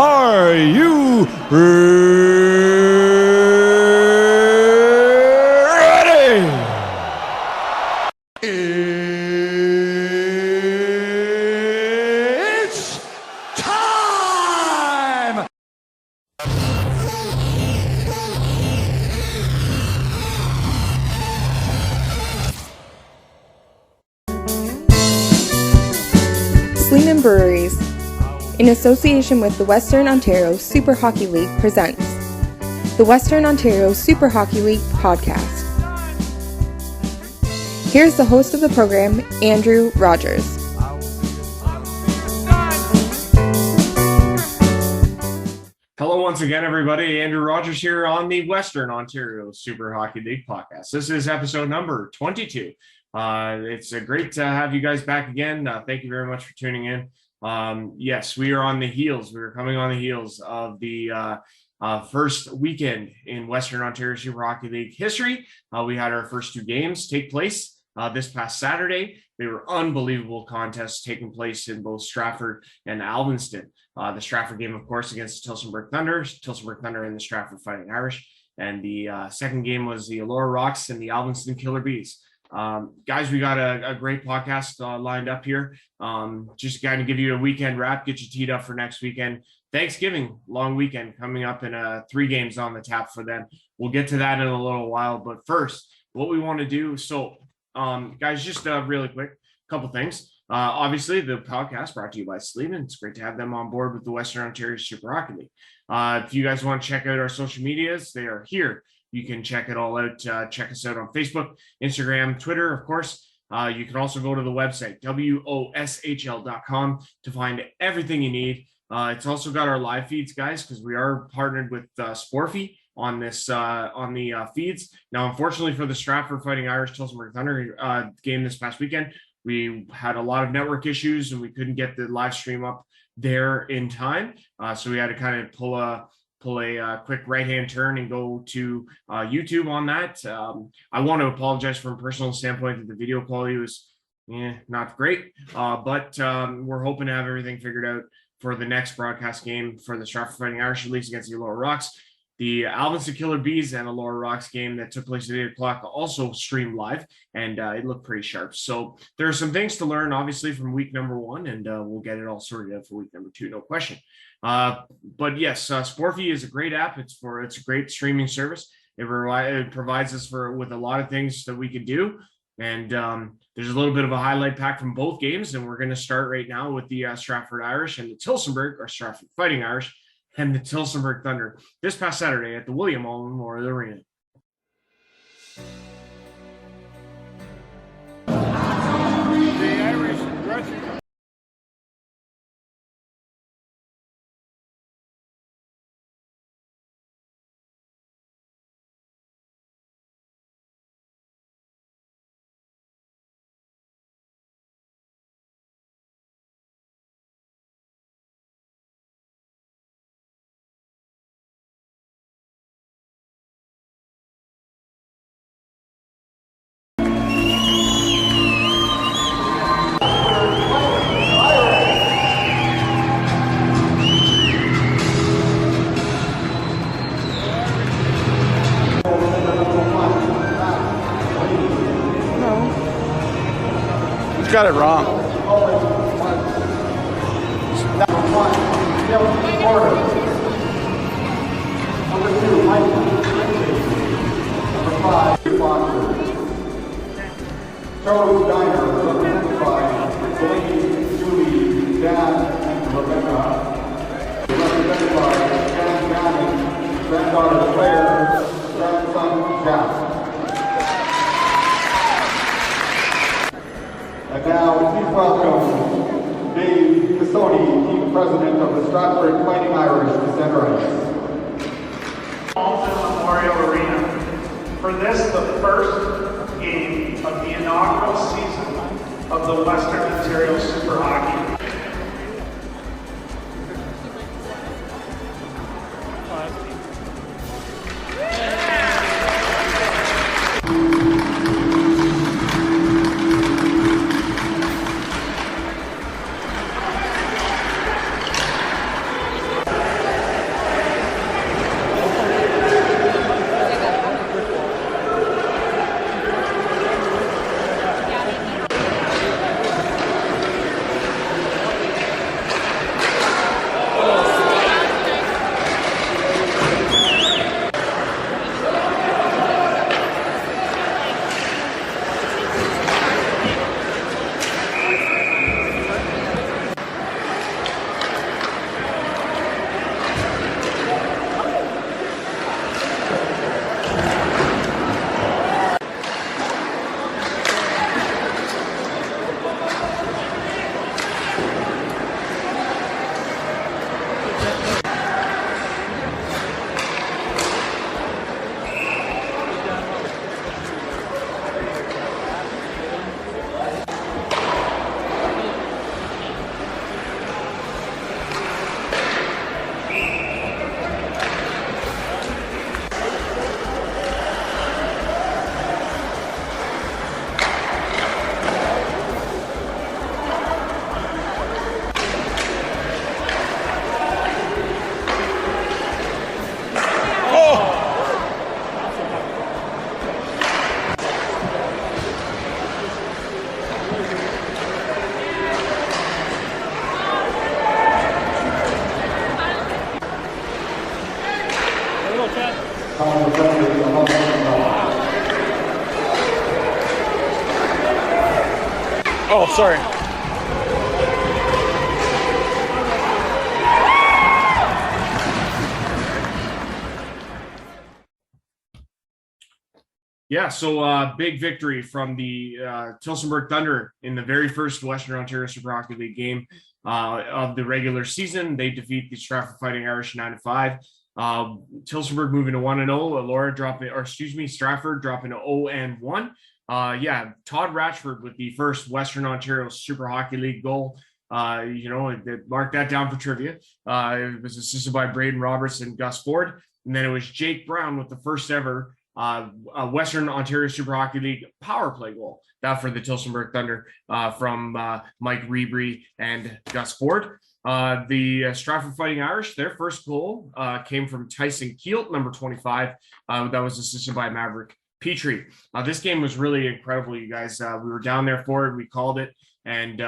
Are you ready? It's time! Sleeman Breweries, in association with the Western Ontario Super Hockey League, presents the Western Ontario Super Hockey League podcast. Here's the host of the program, Andrew Rogers. Hello once again, everybody. Andrew Rogers here on the Western Ontario Super Hockey League podcast. This is episode number 22. It's great to have you guys back again. Thank you very much for tuning in. Yes, we are on the heels. We're coming on the heels of the first weekend in Western Ontario Super Hockey League history. We had our first two games take place this past Saturday. They were unbelievable contests taking place in both Stratford and Alvinston. The Stratford game, of course, against the Tillsonburg Thunder and the Stratford Fighting Irish. And the second game was the Elora Rocks and the Alvinston Killer Bees. Guys, we got a great podcast lined up here. Just kind of give you a weekend wrap, get you teed up for next weekend. Thanksgiving, long weekend coming up, and 3 games on the tap for them. We'll get to that in a little while. But first, what we want to do, guys, just really quick, couple things. Obviously, the podcast brought to you by Sleeman. It's great to have them on board with the Western Ontario Super Hockey League. If you guys want to check out our social medias, they are here. You can check it all out. Check us out on Facebook, Instagram, Twitter, of course. You can also go to the website, WOSHL.com, to find everything you need. It's also got our live feeds, guys, because we are partnered with Sporfy on this on the feeds. Now, unfortunately for the Stratford Fighting Irish Tillsonburg Thunder game this past weekend, we had a lot of network issues and we couldn't get the live stream up there in time. So we had to kind of pull a quick right-hand turn and go to YouTube on that. I want to apologize from a personal standpoint that the video quality was not great, but we're hoping to have everything figured out for the next broadcast game for the Stratford Fighting Irish, at least against the Elora Rocks. The Alvinston Killer Bees and Elora Rocks game that took place at 8 o'clock also streamed live, and it looked pretty sharp. So there are some things to learn, obviously, from week number 1, and we'll get it all sorted out for week number 2, no question. But yes, Sporfy is a great app. It's a great streaming service. It provides us with a lot of things that we can do. And there's a little bit of a highlight pack from both games. And we're going to start right now with the Stratford Irish and the Stratford Fighting Irish and the Tillsonburg Thunder this past Saturday at the William All Memorial Arena. The Irish Ratchford. Got it wrong. Charles Diner, represented by Delaney, Julie, Dan, and Rebecca. Represented by Jan Gannon, granddaughter Claire, grandson Jack. And now, please welcome Dave Cassoni, team president of the Stratford Fighting Irish, to center ice. Memorial Arena. For this, the first game of the inaugural season of the Western Ontario Super Hockey. Calling the referee, 11-0. Oh, sorry. Yeah, so big victory from the Tillsonburg Thunder in the very first Western Ontario Super Hockey League game of the regular season. They defeat the Stratford Fighting Irish 9-5. Tillsonburg moving to 1-0. Stratford dropping to 0-1. Todd Ratchford with the first Western Ontario Super Hockey League goal. Mark that down for trivia. It was assisted by Braden Roberts and Gus Ford. And then it was Jake Brown with the first ever Western Ontario Super Hockey League power play goal. That for the Tillsonburg Thunder from Mike Rebry and Gus Ford. The Stratford Fighting Irish, their first goal came from Tyson Keelt, number 25. That was assisted by Maverick Petrie. This game was really incredible, you guys. We were down there for it. We called it. And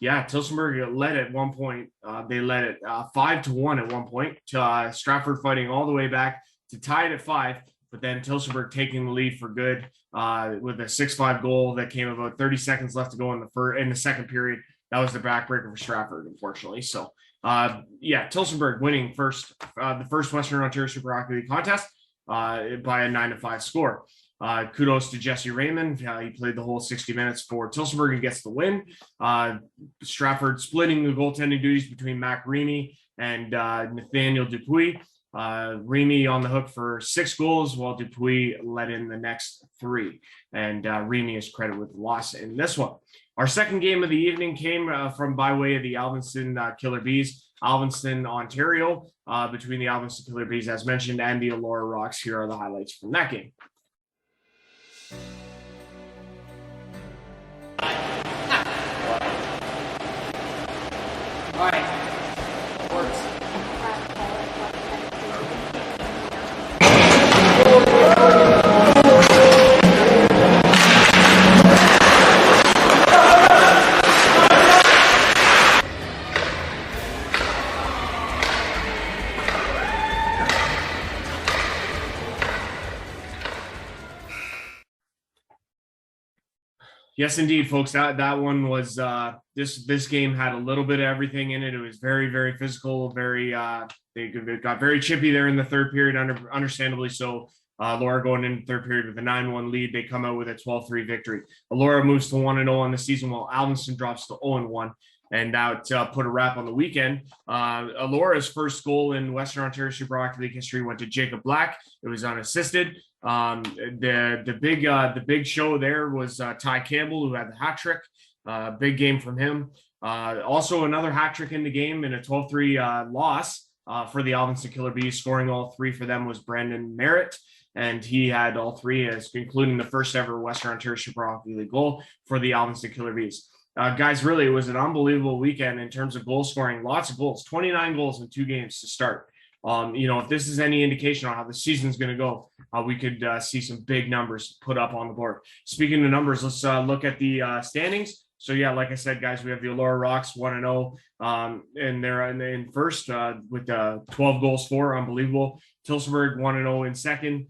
Tillsonburg led at one point. They led it 5-1 at one point to Stratford Fighting all the way back to tie it at 5. But then Tillsonburg taking the lead for good with a 6-5 goal that came about 30 seconds left to go in the second period. That was the backbreaker for Stratford, unfortunately. So, Tillsonburg winning the first Western Ontario Super Hockey League contest by a 9-5 score. Kudos to Jesse Raymond. He played the whole 60 minutes for Tillsonburg and gets the win. Stratford splitting the goaltending duties between Mac Remy and Nathaniel Dupuis. Remy on the hook for 6 goals, while Dupuis let in the next 3. And Remy is credited with the loss in this one. Our second game of the evening came from by way of the Alvinston Killer Bees, Alvinston, Ontario, between the Alvinston Killer Bees, as mentioned, and the Elora Rocks. Here are the highlights from that game. All right. Works. Yes, indeed, folks. That one was this game had a little bit of everything in it. It was very, very physical, very they got very chippy there in the third period, understandably so. Elora going into the third period with a 9-1 lead. They come out with a 12-3 victory. Elora moves to 1-0 on the season, while Alvinston drops to 0-1. And that put a wrap on the weekend. Elora's first goal in Western Ontario Super Hockey League history went to Jacob Black. It was unassisted. The big show there was Ty Campbell, who had the hat trick. Big game from him. Also another hat trick in the game in a 12-3 loss for the Alvinston Killer Bees. Scoring all 3 for them was Brendan Merritt, and he had all 3, including the first ever Western Ontario Super Hockey League goal for the Alvinston Killer Bees. Guys, really, it was an unbelievable weekend in terms of goal scoring. Lots of goals, 29 goals in 2 games to start. If this is any indication on how the season's going to go, we could see some big numbers put up on the board. Speaking of numbers, let's look at the standings. So, like I said, guys, we have the Elora Rocks 1-0, and they're in first with 12 goals for. Unbelievable. Tillsonburg 1-0 in second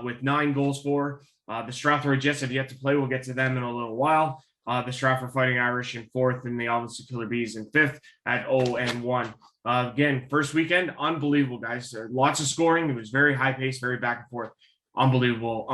with 9 goals for. The Strathroy Jets have yet to play. We'll get to them in a little while. The Stratford Fighting Irish in fourth, and the Alvinston Killer Bees in fifth at 0-1. Again, first weekend, unbelievable, guys. Lots of scoring. It was very high pace, very back and forth. Unbelievable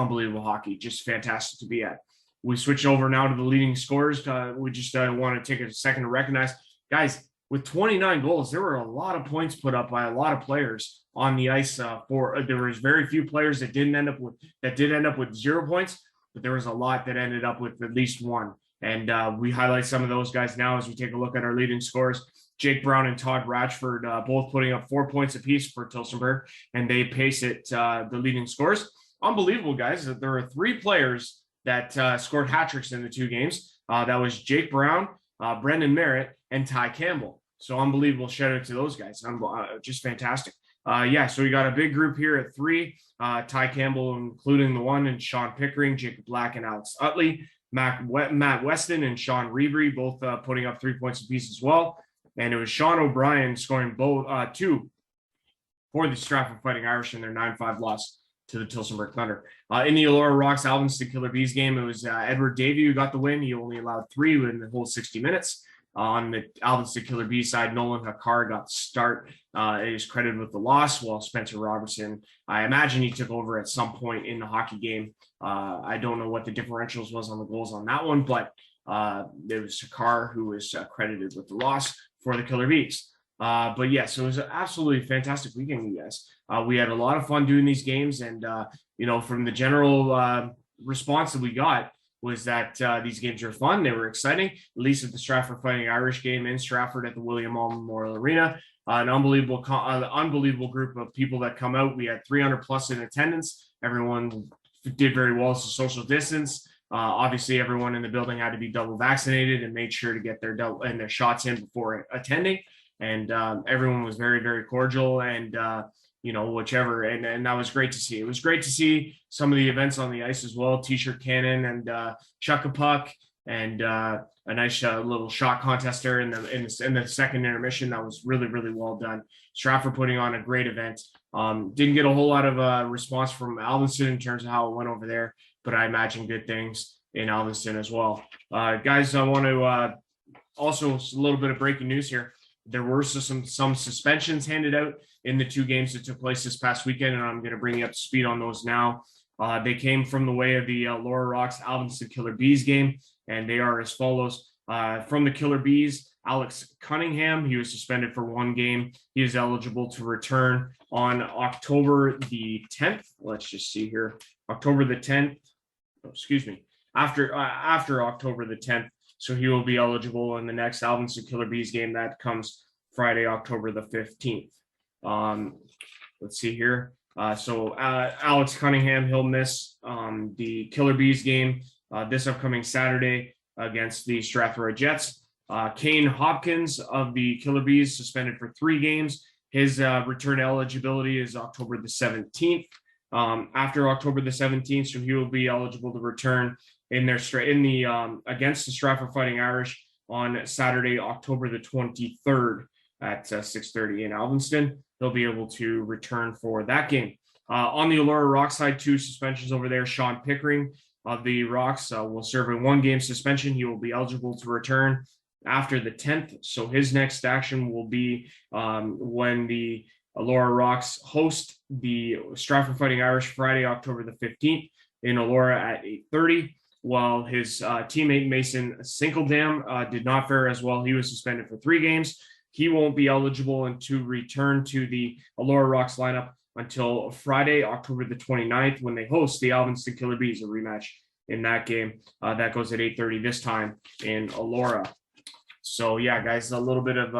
hockey. Just fantastic to be at. We switch over now to the leading scorers. We just want to take a second to recognize, guys, with 29 goals, there were a lot of points put up by a lot of players on the ice. There was very few players that did end up with 0 points, but there was a lot that ended up with at least 1. And we highlight some of those guys now as we take a look at our leading scorers. Jake Brown and Todd Ratchford both putting up 4 points apiece for Tillsonburg, and they pace it the leading scores. Unbelievable, guys. There are 3 players that scored hat tricks in the 2 games. That was Jake Brown, Brendan Merritt, and Ty Campbell. So unbelievable. Shout out to those guys. Just fantastic. So we got a big group here at 3. Ty Campbell, including the one, and Sean Pickering, Jacob Black, and Alex Utley. Matt Weston and Sean Rebry both putting up 3 points apiece as well. And it was Sean O'Brien scoring both 2 for the Stratford Fighting Irish in their 9-5 loss to the Tillsonburg Thunder. In the Elora Rocks Alvinston Killer Bees game, it was Edward Davey who got the win. He only allowed 3 in the whole 60 minutes. On the Alvinston Killer Bees side, Nolan Hakar got the start. It is credited with the loss, while Spencer Robertson, I imagine he took over at some point in the hockey game. I don't know what the differentials was on the goals on that one, but there was Hakar who was credited with the loss for the Killer Bees. But yes, it was an absolutely fantastic weekend, you guys. We had a lot of fun doing these games, and from the general response that we got was that these games are fun. They were exciting, at least at the Stratford Fighting Irish game in Stratford at the William All Memorial Arena. An unbelievable group of people that come out. We had 300 plus in attendance. Everyone did very well to social distance. Obviously, everyone in the building had to be double vaccinated and made sure to get their shots in before attending. And everyone was very, very cordial and, whichever. And that was great to see. It was great to see some of the events on the ice as well. T-shirt cannon and chuck a puck and a nice little shot contest there in the second intermission. That was really, really well done. Stratford putting on a great event. Didn't get a whole lot of response from Alvinston in terms of how it went over there, but I imagine good things in Alvinston as well. Guys, I want to also a little bit of breaking news here. There were some suspensions handed out in the 2 games that took place this past weekend, and I'm going to bring you up to speed on those now. They came from the way of the Elora Rocks Alvinston Killer Bees game, and they are as follows. From the Killer Bees, Alex Cunningham, he was suspended for 1 game. He is eligible to return on October the 10th. Let's just see here. October the 10th. Oh, excuse me. After October the 10th. So he will be eligible in the next Alvinston Killer Bees game that comes Friday, October the 15th. Let's see here. So Alex Cunningham, he'll miss the Killer Bees game this upcoming Saturday against the Strathroy Jets. Kane Hopkins of the Killer Bees suspended for 3 games. His return eligibility is October the 17th. After October the 17th, so he will be eligible to return against the Stratford Fighting Irish on Saturday, October the 23rd at 6:30 in Alvinston. They'll be able to return for that game. On the Elora Rocks side, 2 suspensions over there. Sean Pickering of the Rocks will serve a 1-game suspension. He will be eligible to return after the 10th. So his next action will be when the Elora Rocks host the Stratford Fighting Irish Friday, October the 15th in Elora at 8:30. While his teammate Mason Sinkeldam did not fare as well. He was suspended for 3 games. He won't be eligible and to return to the Elora Rocks lineup until Friday, October the 29th, when they host the Alvinston Killer Bees, a rematch in that game. That goes at 8:30 this time in Elora. So yeah, guys, a little bit of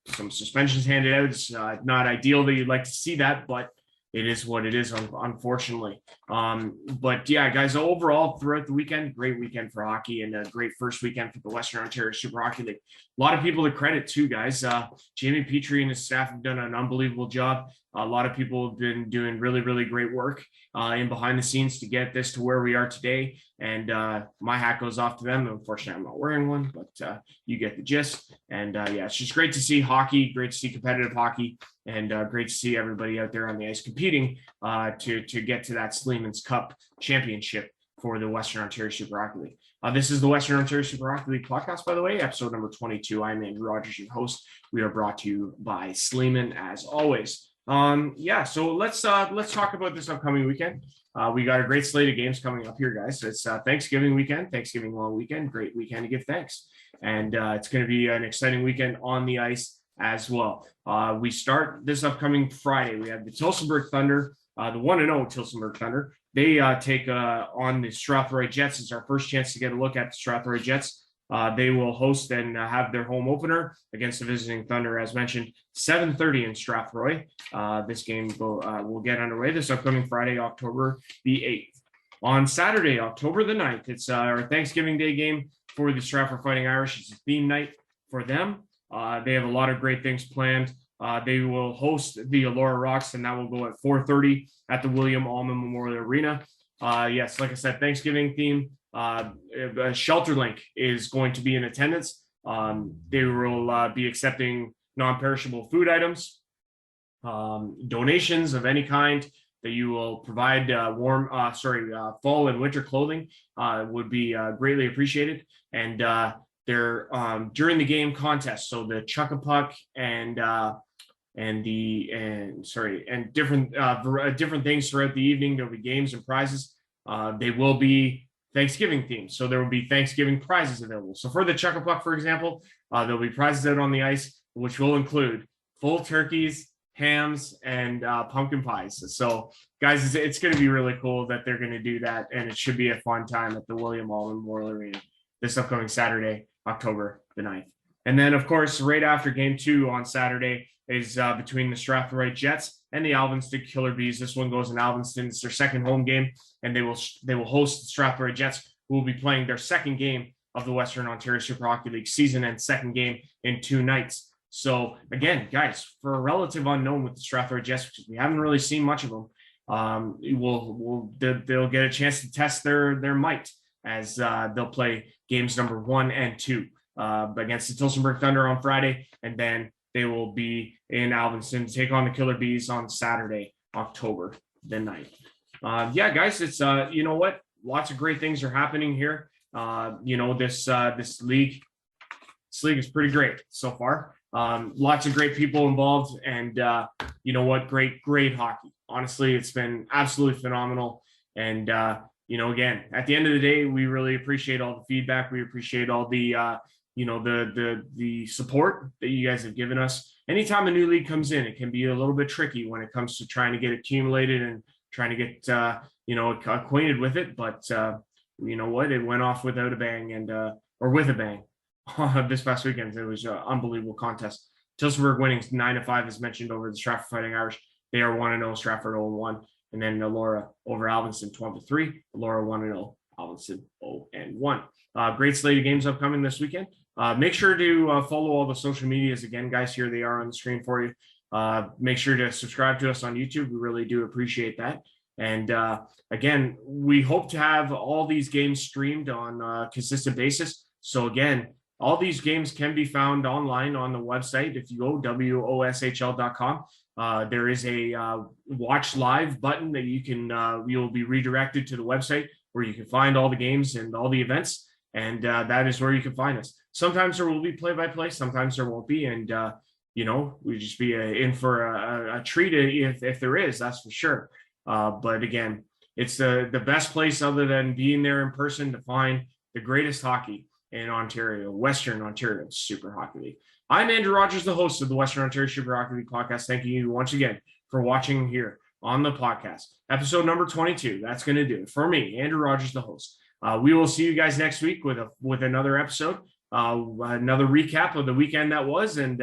some suspensions handed out. It's not ideal that you'd like to see that, but it is what it is, unfortunately. But yeah, guys, overall throughout the weekend, great weekend for hockey and a great first weekend for the Western Ontario Super Hockey League. A lot of people to credit too, guys. Jamie Petrie and his staff have done an unbelievable job. A lot of people have been doing really, really great work in behind the scenes to get this to where we are today. And my hat goes off to them. Unfortunately, I'm not wearing one, but you get the gist. And yeah, it's just great to see hockey, great to see competitive hockey, and great to see everybody out there on the ice competing to get to that Sleeman's Cup championship for the Western Ontario Super Hockey League. This is the Western Ontario Super Hockey League podcast, by the way, episode number 22. I'm Andrew Rogers, your host. We are brought to you by Sleeman, as always. Yeah, so let's talk about this upcoming weekend. We got a great slate of games coming up here, guys. It's Thanksgiving weekend, Thanksgiving long weekend, great weekend to give thanks. And it's going to be an exciting weekend on the ice as well. We start this upcoming Friday. We have the Tillsonburg Thunder, the 1-0 Tillsonburg Thunder. They take on the Strathroy Jets. It's our first chance to get a look at the Strathroy Jets. They will host and have their home opener against the visiting Thunder, as mentioned, 7:30 in Strathroy. This game will get underway this upcoming Friday, October the 8th. On Saturday, October the 9th, it's our Thanksgiving Day game for the Stratford Fighting Irish. It's a theme night for them. They have a lot of great things planned. They will host the Elora Rocks, and that will go at 4:30 at the William Allman Memorial Arena. Yes, like I said, Thanksgiving theme. ShelterLink is going to be in attendance. They will be accepting non-perishable food items. donations of any kind that you will provide fall and winter clothing would be greatly appreciated. And they're during the game contest, so the Chuck a Puck and different things throughout the evening. There'll be games and prizes. They will be Thanksgiving themed, so there will be Thanksgiving prizes available. So for the Chuck a Puck, for example, there'll be prizes out on the ice, which will include full turkeys, hams, and pumpkin pies. So guys, it's going to be really cool that they're going to do that, and it should be a fun time at the William Allen Memorial Arena this upcoming Saturday, October the 9th. And then, of course, right after game 2 on Saturday is between the Strathroy Jets and the Alvinston Killer Bees. This one goes in Alvinston. It's their second home game, and they will host the Strathroy Jets, who will be playing their second game of the Western Ontario Super Hockey League season and second game in 2 nights. So again, guys, for a relative unknown with the Strathroy Jets, because we haven't really seen much of them, they'll get a chance to test their might as they'll play games number 1 and 2 against the Tillsonburg Thunder on Friday, and then they will be in Alvinston to take on the Killer Bees on Saturday, October the 9th. Yeah, guys, it's you know what? Lots of great things are happening here. This league is pretty great so far. Lots of great people involved, and you know what? Great hockey. Honestly, it's been absolutely phenomenal. And again, at the end of the day, we really appreciate all the feedback. We appreciate all the the support that you guys have given us. Anytime a new league comes in, it can be a little bit tricky when it comes to trying to get accumulated and trying to get acquainted with it. But you know what? It went off without a bang, or with a bang. This past weekend. It was an unbelievable contest. Tillsonburg winning 9-5, as mentioned, over the Stratford Fighting Irish. They are 1-0, Stratford 0-1, and then Elora over Alvinston 12-3. Elora 1-0, Alvinston 0-1. Great slate of games upcoming this weekend. Make sure to follow all the social medias again, guys. Here they are on the screen for you. Make sure to subscribe to us on YouTube. We really do appreciate that. And again, we hope to have all these games streamed on a consistent basis. So again, all these games can be found online on the website. If you go WOSHL.com, there is a watch live button that you'll be redirected to the website where you can find all the games and all the events. And that is where you can find us. Sometimes there will be play-by-play, sometimes there won't be. And, we just be in for a treat if there is, that's for sure. But again, it's the best place other than being there in person to find the greatest hockey in Ontario, Western Ontario Super Hockey League. I'm Andrew Rogers, the host of the Western Ontario Super Hockey League podcast. Thank you once again for watching here on the podcast. Episode number 22. That's going to do it for me, Andrew Rogers, the host. We will see you guys next week with another episode, another recap of the weekend that was, and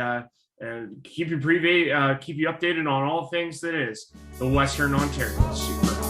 keep you updated on all things that is the Western Ontario Super Hockey League.